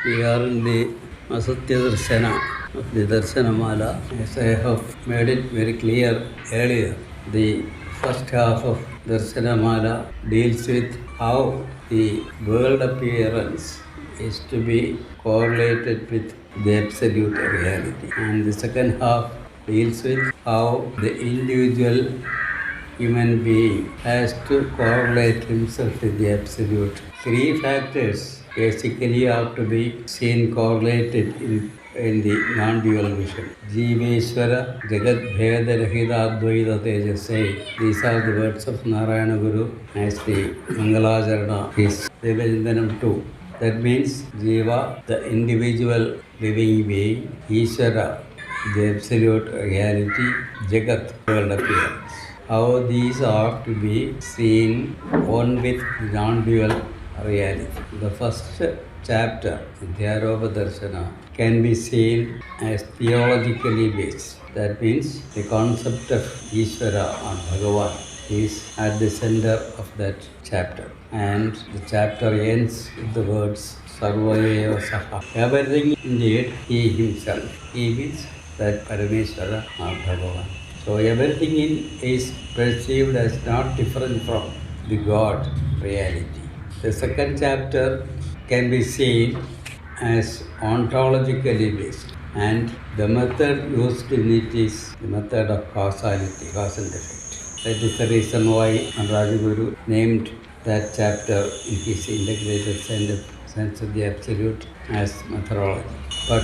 We are in the Asatya Darsana of the Darsanamala. As I have made it very clear earlier, the first half of Darsanamala deals with how the world appearance is to be correlated with the absolute reality. And the second half deals with how the individual human being has to correlate himself with the absolute. Three factors basically have to be seen correlated in the non-dual vision. Jiveshwara Jagat Bheda Rahita Advaita Tejase. These are the words of Narayana Guru as the Mangalajarana is Devajandanam 2. That means Jiva, the individual living being, Ishvara, the absolute reality, Jagat, world appearance. How these are to be seen one with non-dual reality. The first chapter, Dhyaropa Darshana, can be seen as theologically based. That means the concept of Ishvara or Bhagavan is at the center of that chapter. And the chapter ends with the words Sarvayeva Saha. Everything indeed He Himself. He means that Parameshwara or Bhagavan. So everything is perceived as not different from the God reality. The second chapter can be seen as ontologically based, and the method used in it is the method of causality, cause and effect. That is the reason why Rajaguru named that chapter in his integrated sense of the absolute as methodology. But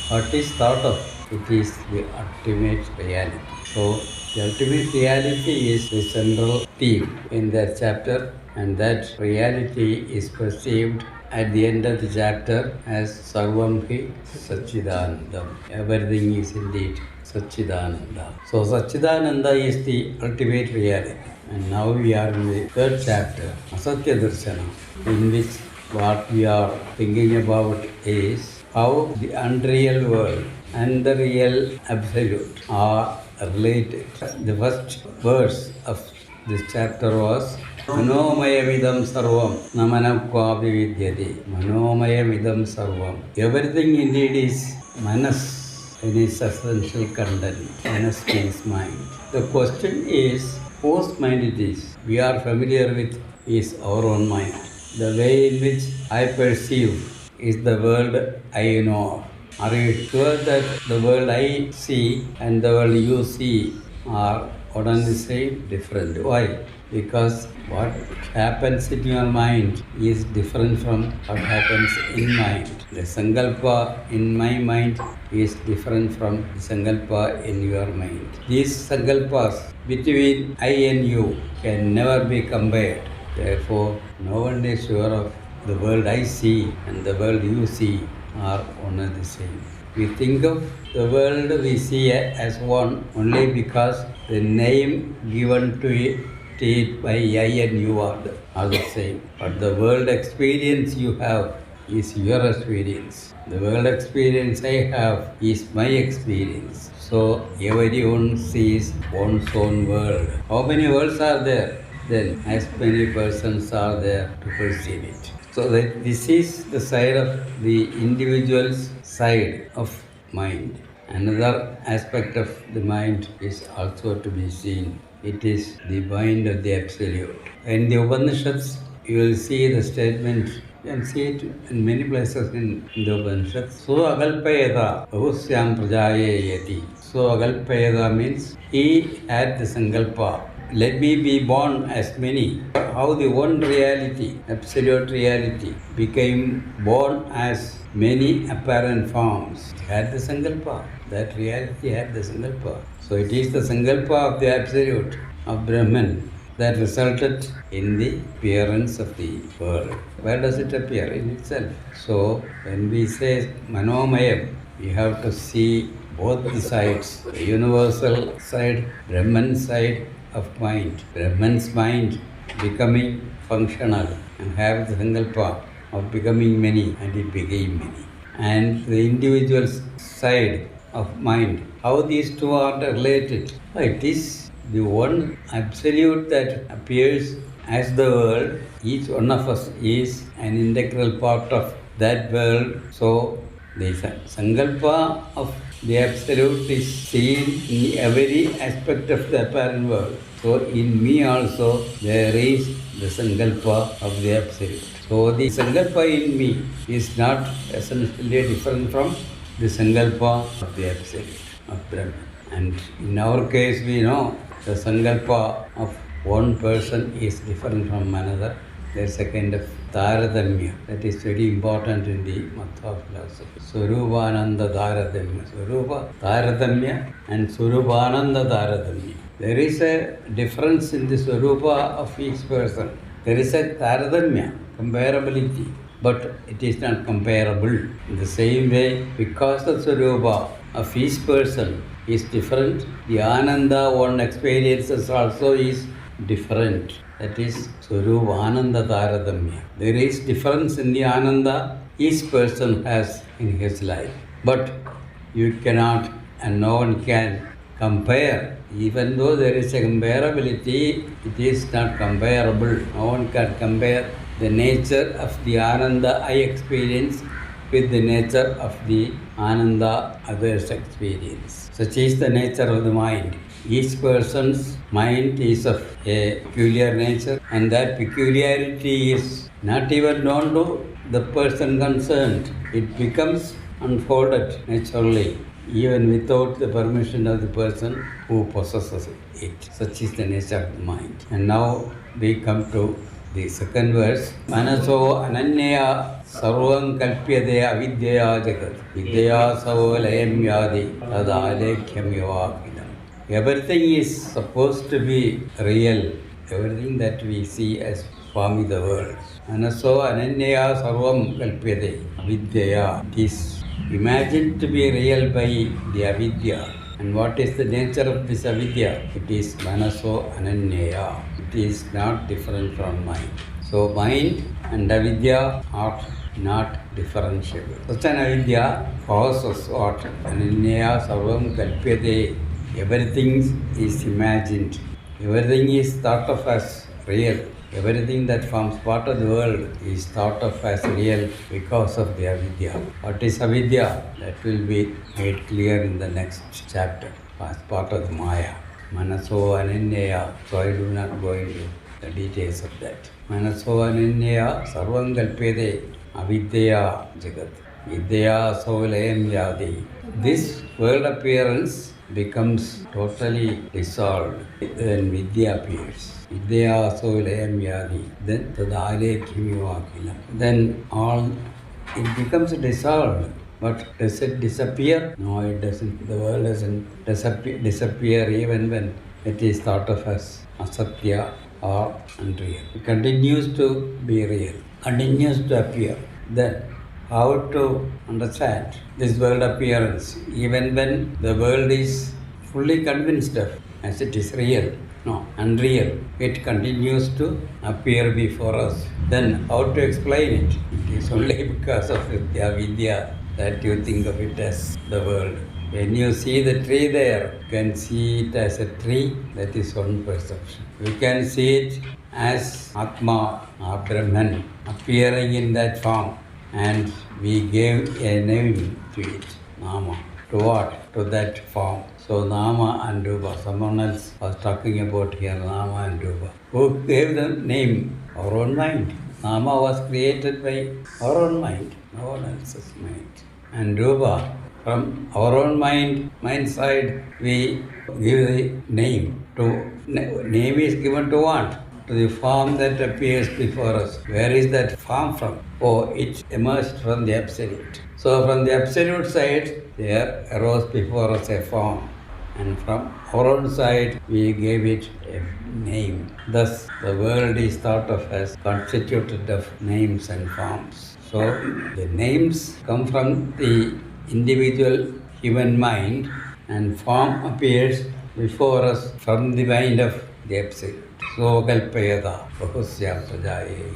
what is thought of? It is the ultimate reality. So, the ultimate reality is the central theme in that chapter, and that reality is perceived at the end of the chapter as Sarvam Hi Satchidanandam. Everything is indeed Satchidananda. So, Satchidananda is the ultimate reality. And now we are in the third chapter, Asatya Darshana, in which what we are thinking about is how the unreal world and the real absolute are related. The first verse of this chapter was Manomayamidam Sarvam Namanakvapi Vidyate. Manomayamidam Sarvam. Everything indeed is Manas in its essential content. Manas means mind. The question is whose mind it is. We are familiar with is our own mind. The way in which I perceive is the world I know. Are you sure that the world I see and the world you see are one and the same? Different. Why? Because what happens in your mind is different from what happens in mind. The Sankalpa in my mind is different from the Sankalpa in your mind. These Sankalpas between I and you can never be compared. Therefore, no one is sure of the world I see and the world you see are one and the same. We think of the world we see as one only because the name given to it by I and you are the same. But the world experience you have is your experience. The world experience I have is my experience. So everyone sees one's own world. How many worlds are there? Then as many persons are there to perceive it. So that this is the side of the individual's side of mind. Another aspect of the mind is also to be seen. It is the mind of the absolute. In the Upanishads, you will see the statement, you can see it in many places in the Upanishads. So agalpayada bahusyam prajaye yati. So agalpayada means he had the sankalpa. Let me be born as many. How the one reality, absolute reality, became born as many apparent forms. It had the Sankalpa. That reality had the Sankalpa. So it is the Sankalpa of the absolute, of Brahman, that resulted in the appearance of the world. Where does it appear? In itself. So when we say Manomayam, we have to see both the sides, the universal side, Brahman side of mind. Brahman's mind becoming functional and have the Sankalpa of becoming many, and it became many. And the individual side of mind, how these two are related? It is the one absolute that appears as the world, each one of us is an integral part of that world. So the Sankalpa of the Absolute is seen in every aspect of the apparent world. So in me also there is the Sankalpa of the Absolute. So the Sankalpa in me is not essentially different from the Sankalpa of the Absolute, of Brahman. And in our case we know the Sankalpa of one person is different from another. There's a kind of Taradamya that is very important in the Mattva philosophy. Swarupananda Taradamya. Swarupa Taradamya and Swarupananda Taradamya. There is a difference in the Swarupa of each person. There is a Taradamya, comparability, but it is not comparable. In the same way, because the Swarupa of each person is different, the Ananda one experiences also is different. That is Swarupa Ananda Taradamya. There is difference in the Ananda each person has in his life. But you cannot and no one can compare. Even though there is a comparability, it is not comparable. No one can compare the nature of the Ananda I experience with the nature of the Ananda others experience. Such is the nature of the mind. Each person's mind is of a peculiar nature, and that peculiarity is not even known to the person concerned. It becomes unfolded naturally, even without the permission of the person who possesses it. Such is the nature of the mind. And now we come to the second verse. Manaso ananyaya sarvam kalpyade avidyaya jagat vidyaya savolayam yadi tadalekyam yavakidam. Everything is supposed to be real. Everything that we see as Swami the world. Manaso ananyaya sarvam kalpyade avidyaya. It is imagined to be real by the avidya. And what is the nature of this avidya? It is manaso ananyaya. It is not different from mind. So mind and avidya are not differentiable. Such an avidya causes what? Ananyaya sarvam kalpyate. Everything is imagined. Everything is thought of as real. Everything that forms part of the world is thought of as real because of the avidya. What is avidya? That will be made clear in the next chapter as part of the Maya. Manaso ananyaya. So I do not go into the details of that. Manaso ananyaya sarvam kalpyate avidyaya jagat vidyaya savolayam yadi. This world appearance becomes totally dissolved when vidya appears. Vidya savolayam yadi. Then tadalekyam yavakilam. Then all it becomes dissolved. But does it disappear? No, it doesn't. The world doesn't disappear even when it is thought of as asatya or unreal. It continues to be real, continues to appear. Then how to understand this world appearance even when the world is fully convinced of as it is real? No, unreal. It continues to appear before us. Then how to explain it? It is only because of the vidya that you think of it as the world. When you see the tree there, you can see it as a tree. That is one perception. You can see it as Atma or Brahman appearing in that form. And we gave a name to it, Nama. To what? To that form. So Nama and Rupa. Someone else was talking about here Nama and Rupa. Who gave the name? Our own mind. Nama was created by our own mind, no one else's mind. And Rupa, from our own mind side, we give the name. Name is given to what? To the form that appears before us. Where is that form from? Oh, it emerged from the Absolute. So from the Absolute side, there arose before us a form. And from our own side, we gave it a name. Thus, the world is thought of as constituted of names and forms. So, the names come from the individual human mind, and form appears before us from the mind of the Absolute. So, kalpayata, bahusyam prajaye,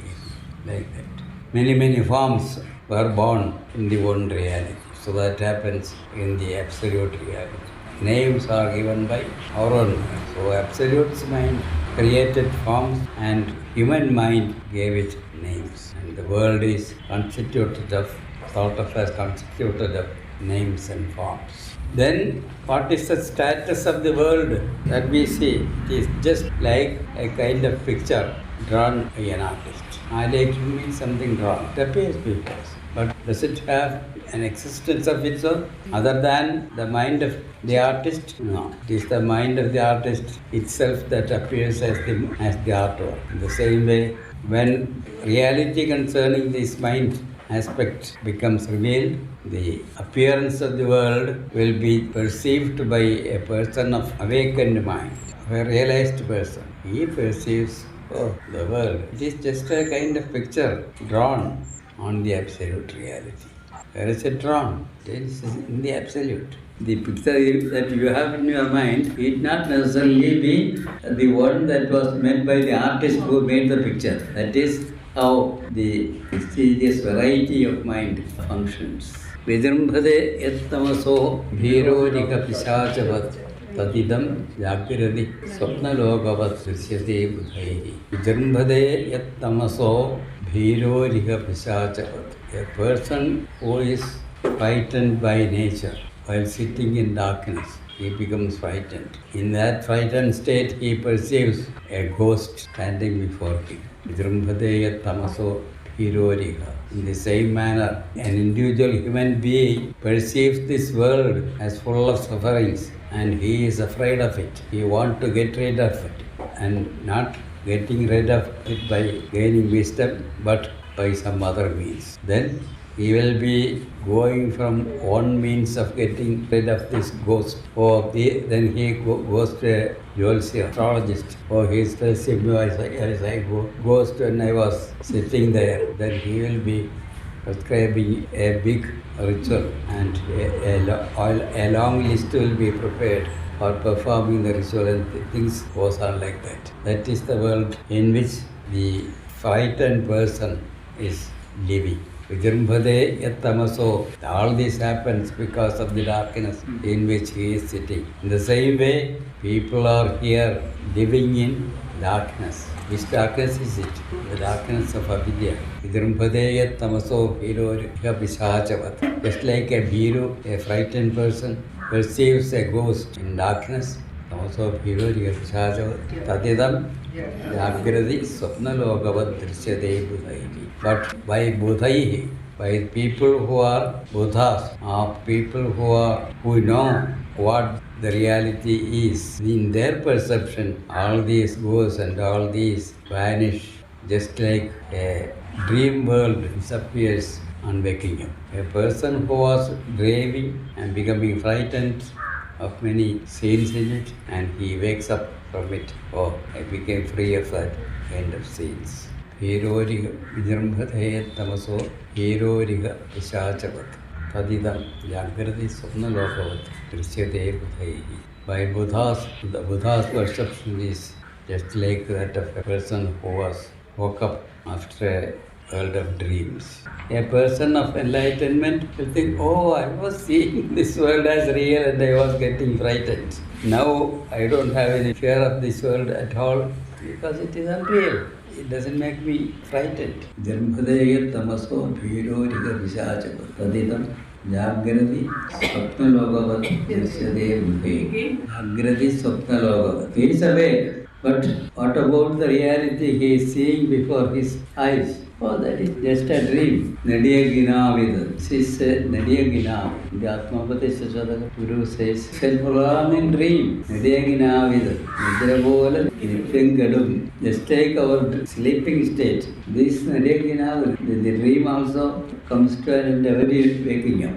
like that. Many forms were born in the one reality. So, that happens in the Absolute reality. Names are given by our own mind. So Absolute's mind created forms and human mind gave it names. And the world is constituted of, thought of as constituted of names and forms. Then what is the status of the world that we see? It is just like a kind of picture drawn by an artist. Highlighting means something drawn. It appears before us. But does it have an existence of its own other than the mind of the artist? No. It is the mind of the artist itself that appears as the artwork. In the same way, when reality concerning this mind aspect becomes revealed, the appearance of the world will be perceived by a person of awakened mind, a realized person. He perceives, oh, the world. It is just a kind of picture drawn on the absolute reality. Where is it drawn? It is in the absolute. The picture that you have in your mind need not necessarily be the one that was made by the artist who made the picture. That is how the mysterious variety of mind functions. Vidrumbhade yattamaso bhirorika pisachavat tadidam jagrati swapnalokavat drishyate budhaihi. Vidrumbhade yattamaso bhirorika pisachavat. A person who is frightened by nature while sitting in darkness, he becomes frightened. In that frightened state, he perceives a ghost standing before him. Vidrumbhadeya tamaso bhirorika. In the same manner, an individual human being perceives this world as full of sufferings and he is afraid of it. He wants to get rid of it, and not getting rid of it by gaining wisdom, but by some other means. Then he will be going from one means of getting rid of this ghost, then he goes to a Jolsi astrologist, he tells him, as I goes when I was sitting there, then he will be prescribing a big ritual, and a long list will be prepared for performing the ritual, and things goes on like that. That is the world in which the frightened person is living. Vidrumbhade yattamaso. All this happens because of the darkness in which he is sitting. In the same way, people are here living in darkness. Which darkness is it? The darkness of avidya. Vidrumbhade yattamaso bhirorika pisachavat. Just like a bhiru, a frightened person, perceives a ghost in darkness, also bhirorika pisachavat. Tadidam jagrati swapnalokavat drishyate budhaihi. But by budhaihi, by people who are buddhas, or people who know what the reality is, in their perception, all these ghosts and all these vanish, just like a dream world disappears on waking up. A person who was dreaming and becoming frightened of many scenes in it, and he wakes up from it, I became free of that kind of scenes. Hirorika Vidrumbhadaya Tamaso Hirorika Pisachavat Tadidam Jagrati Swapnalokavat Drishyate Budhaihi. By Buddhas, the Buddha's perception is just like that of a person who woke up after a world of dreams. A person of enlightenment will think, I was seeing this world as real and I was getting frightened. Now I don't have any fear of this world at all because it is unreal. It doesn't make me frightened. Vidrumbhadaya tamaso bhirorika pisachavat tadidam jagrati swapnalokavat drishyate budhaihi. Jagrati swapnalokavat. He is awake. But what about the reality he is seeing before his eyes? That is just a dream. Nadiyaginavid. This is Nadiyaginav. The Atmapadesha Sadhaka Guru says, it's a prolonging dream. Nadiyaginavid. Nidrabola Nityangadum. Just take our sleeping state. This Nadiyaginavid, the dream also comes to an end every waking up.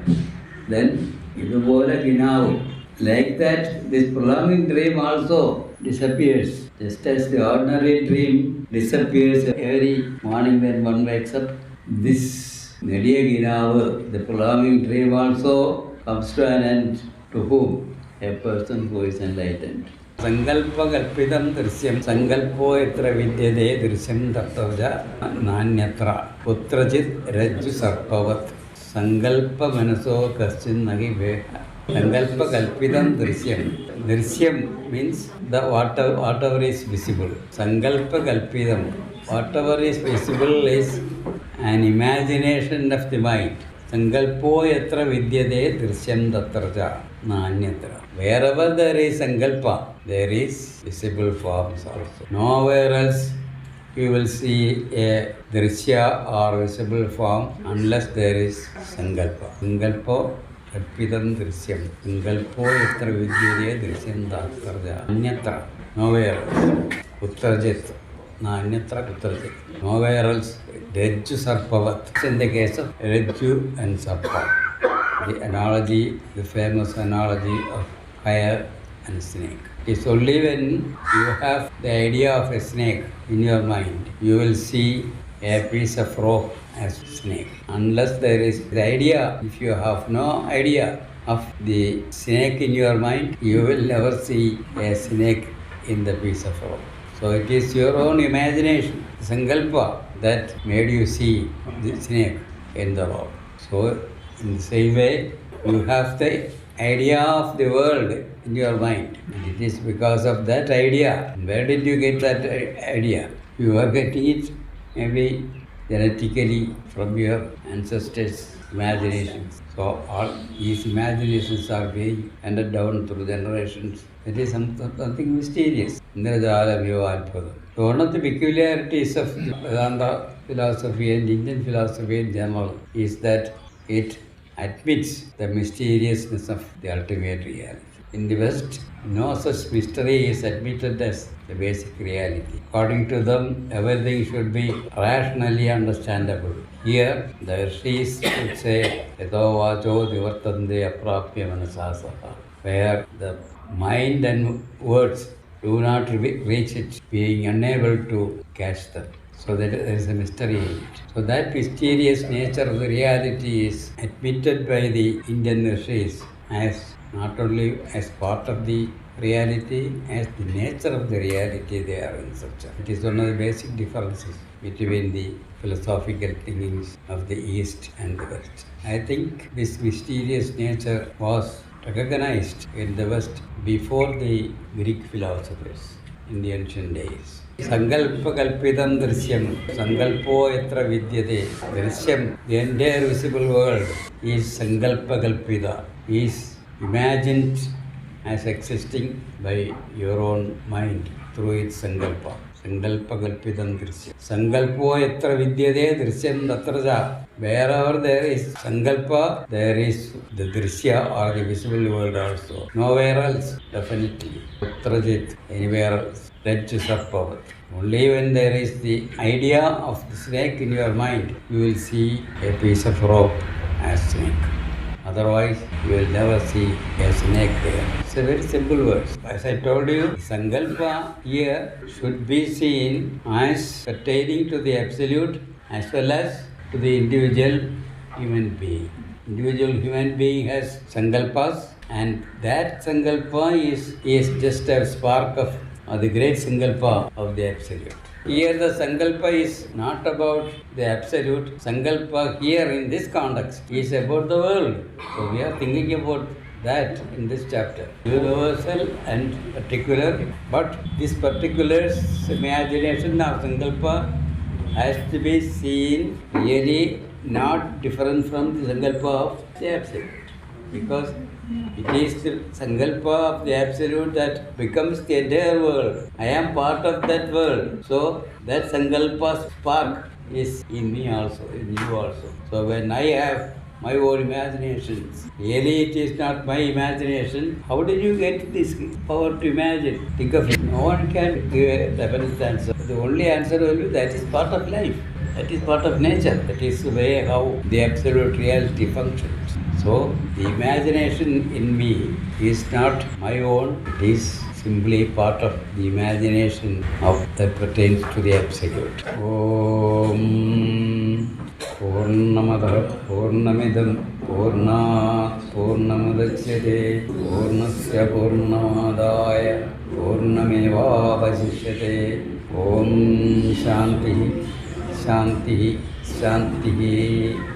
Then Idubola Ginav. Like that, this prolonging dream also disappears. Just as the ordinary dream disappears every morning when one wakes up, this Nadiyaginav, the prolonging dream also comes to an end. To whom? A person who is enlightened. Sankalpa kalpidam drishyam sankalpo etra vidyade drishyam tattavaja nanyatra putrajit rajju sarpavat sankalpa manaso kaschin nagi veha. Sankalpa kalpidam drishyam. Drishyam means the whatever is visible. Sankalpa Kalpidam. Whatever is visible is an imagination of the mind. Sankalpo yatra vidyate drishyam tatraja nanyatra. Wherever there is sankalpa, there is visible forms also. Nowhere else you will see a drishya or visible form unless there is sankalpa. Sankalpo Kalpidam drishyam. Sankalpo yatra vidyate drishyam tatraja anyatra. Nowhere else. Uttarjit. Nanyatra kutrajit. Nowhere else. Rajju sarpavat. In the case of Rajju and Sarpa. The analogy, the famous analogy of fire and snake. It's only when you have the idea of a snake in your mind, you will see a piece of rope as snake. Unless there is the idea, if you have no idea of the snake in your mind, you will never see a snake in the piece of rope. So it is your own imagination, sankalpa, that made you see the snake in the rope. So in the same way, you have the idea of the world in your mind. And it is because of that idea. Where did you get that idea? You are getting it maybe genetically from your ancestors' imaginations. So all these imaginations are being handed down through generations. It is something mysterious. So one of the peculiarities of Vedanta philosophy and Indian philosophy in general is that it admits the mysteriousness of the ultimate reality. In the West, no such mystery is admitted as the basic reality. According to them, everything should be rationally understandable. Here, the rishis would say, Yato vacho divartande aprapya manasasaha, where the mind and words do not reach it, being unable to catch them. So that there is a mystery in it. So that mysterious nature of the reality is admitted by the Indian rishis as not only as part of the reality, as the nature of the reality they are in such. It is one of the basic differences between the philosophical thinkings of the East and the West. I think this mysterious nature was recognized in the West before the Greek philosophers in the ancient days. Sankalpa Kalpidam Drishyam. Sankalpo yatra vidyate. Drishyam, the entire visible world, is Sankalpa Kalpida, is imagined as existing by your own mind through its Sankalpa. Sankalpa Kalpidam Drishyam. Sankalpo yatra vidyate Drishyam tatraja. Wherever there is Sankalpa, there is the Drishya or the visible world also. Nowhere else, definitely. Utrajit, anywhere else. Rajju sarpavat. Only when there is the idea of the snake in your mind, you will see a piece of rope as snake. Otherwise, you will never see a snake there. It's a very simple word. As I told you, Sankalpa here should be seen as pertaining to the absolute as well as to the individual human being. Individual human being has Sankalpas, and that Sankalpa is just a spark of the great Sankalpa of the Absolute. Here the Sankalpa is not about the Absolute. Sankalpa here in this context is about the world. So we are thinking about that in this chapter. Universal and particular, but this particular imagination of Sankalpa has to be seen really not different from the Sankalpa of the Absolute. Because it is the Sankalpa of the Absolute that becomes the entire world. I am part of that world. So that Sankalpa spark is in me also, in you also. So when I have my own imaginations, really it is not my imagination. How did you get this power to imagine? Think of it. No one can give a definite answer. The only answer will be that is part of life. That is part of nature. That is the way how the absolute reality functions. So, the imagination in me is not my own, it is simply part of the imagination of that pertains to the Absolute. Om Purnamada Purnamidam Purnat Purnamadachyate Purnasya Purnamadaya Purnameva Vasishyate Om Shanti Shanti Shanti